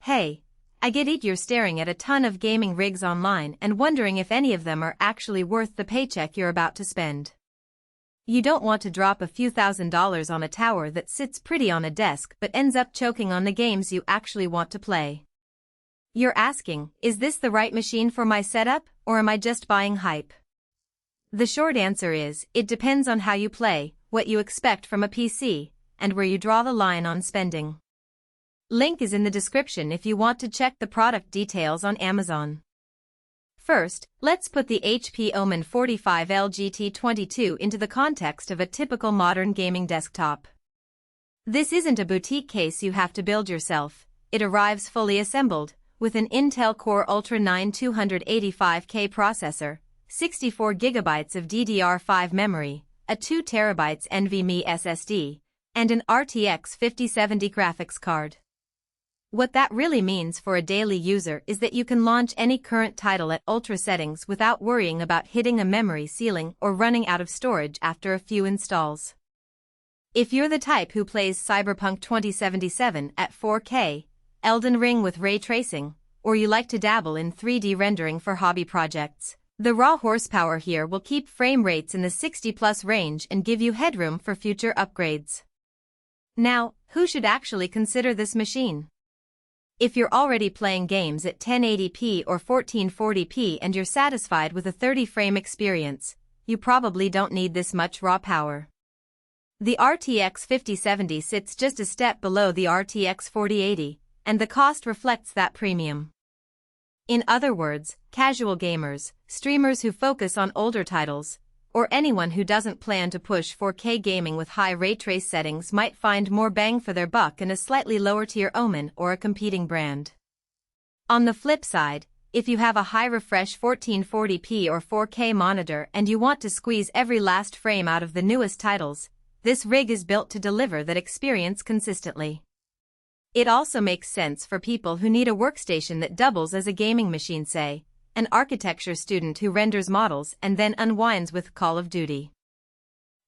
Hey, I get it, you're staring at a ton of gaming rigs online and wondering if any of them are actually worth the paycheck you're about to spend. You don't want to drop a few $1,000s on a tower that sits pretty on a desk but ends up choking on the games you actually want to play. You're asking, is this the right machine for my setup, or am I just buying hype? The short answer is, it depends on how you play, what you expect from a PC, and where you draw the line on spending. Link is in the description if you want to check the product details on Amazon. First, let's put the HP OMEN 45L GT22 into the context of a typical modern gaming desktop. This isn't a boutique case you have to build yourself. It arrives fully assembled, with an Intel Core Ultra 9 285K processor, 64GB of DDR5 memory, a 2TB NVMe SSD, and an RTX 5070 graphics card. What that really means for a daily user is that you can launch any current title at ultra settings without worrying about hitting a memory ceiling or running out of storage after a few installs. If you're the type who plays Cyberpunk 2077 at 4K, Elden Ring with ray tracing, or you like to dabble in 3D rendering for hobby projects, the raw horsepower here will keep frame rates in the 60+ range and give you headroom for future upgrades. Now, who should actually consider this machine? If you're already playing games at 1080p or 1440p and you're satisfied with a 30-frame experience, you probably don't need this much raw power. The RTX 5070 sits just a step below the RTX 4080, and the cost reflects that premium. In other words, casual gamers, streamers who focus on older titles, or anyone who doesn't plan to push 4K gaming with high ray trace settings might find more bang for their buck in a slightly lower-tier OMEN or a competing brand. On the flip side, if you have a high refresh 1440p or 4K monitor and you want to squeeze every last frame out of the newest titles, this rig is built to deliver that experience consistently. It also makes sense for people who need a workstation that doubles as a gaming machine, say, an architecture student who renders models and then unwinds with Call of Duty.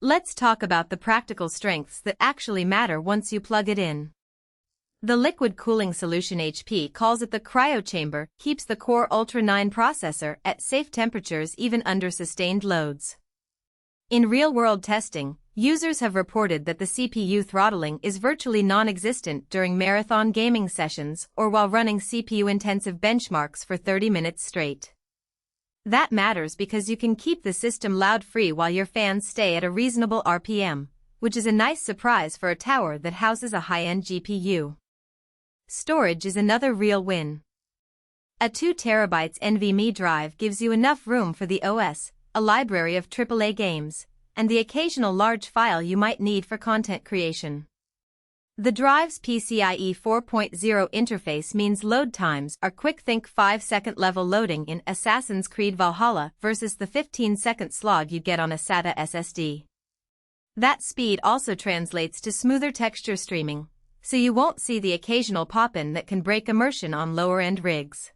Let's talk about the practical strengths that actually matter once you plug it in. The liquid cooling solution, HP calls it the cryo chamber, keeps the Core Ultra 9 processor at safe temperatures even under sustained loads. In real-world testing, users have reported that the CPU throttling is virtually non-existent during marathon gaming sessions or while running CPU-intensive benchmarks for 30 minutes straight. That matters because you can keep the system loud-free while your fans stay at a reasonable RPM, which is a nice surprise for a tower that houses a high-end GPU. Storage is another real win. A 2TB NVMe drive gives you enough room for the OS, a library of AAA games, and the occasional large file you might need for content creation. The drive's PCIe 4.0 interface means load times are quick. Think 5-second level loading in Assassin's Creed Valhalla versus the 15-second slog you get on a SATA SSD. That speed also translates to smoother texture streaming, so you won't see the occasional pop-in that can break immersion on lower-end rigs.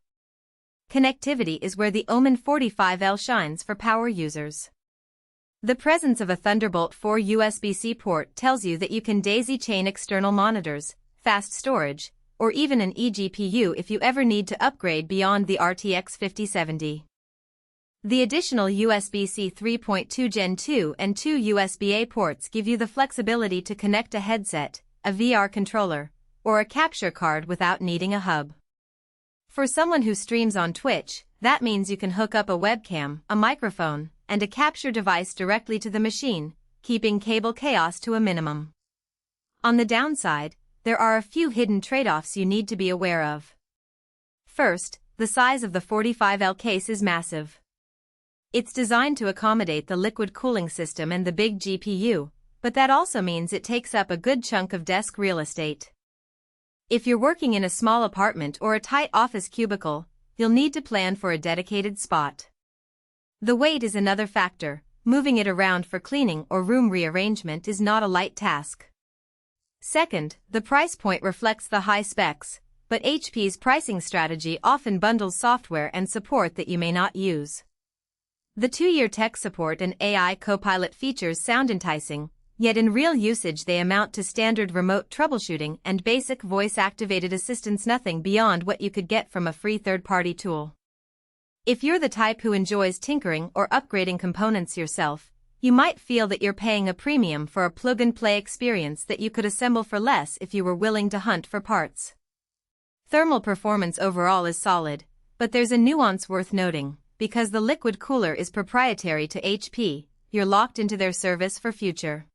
Connectivity is where the OMEN 45L shines for power users. The presence of a Thunderbolt 4 USB-C port tells you that you can daisy-chain external monitors, fast storage, or even an eGPU if you ever need to upgrade beyond the RTX 5070. The additional USB-C 3.2 Gen 2 and 2 USB-A ports give you the flexibility to connect a headset, a VR controller, or a capture card without needing a hub. For someone who streams on Twitch, that means you can hook up a webcam, a microphone, and a capture device directly to the machine, keeping cable chaos to a minimum. On the downside, there are a few hidden trade-offs you need to be aware of. First, the size of the 45L case is massive. It's designed to accommodate the liquid cooling system and the big GPU, but that also means it takes up a good chunk of desk real estate. If you're working in a small apartment or a tight office cubicle, you'll need to plan for a dedicated spot. The weight is another factor. Moving it around for cleaning or room rearrangement is not a light task. Second, the price point reflects the high specs, but HP's pricing strategy often bundles software and support that you may not use. The 2-year tech support and AI Copilot features sound enticing, Yet in real usage they amount to standard remote troubleshooting and basic voice-activated assistance, nothing beyond what you could get from a free third-party tool. If you're the type who enjoys tinkering or upgrading components yourself, you might feel that you're paying a premium for a plug-and-play experience that you could assemble for less if you were willing to hunt for parts. Thermal performance overall is solid, but there's a nuance worth noting. Because the liquid cooler is proprietary to HP, you're locked into their service for future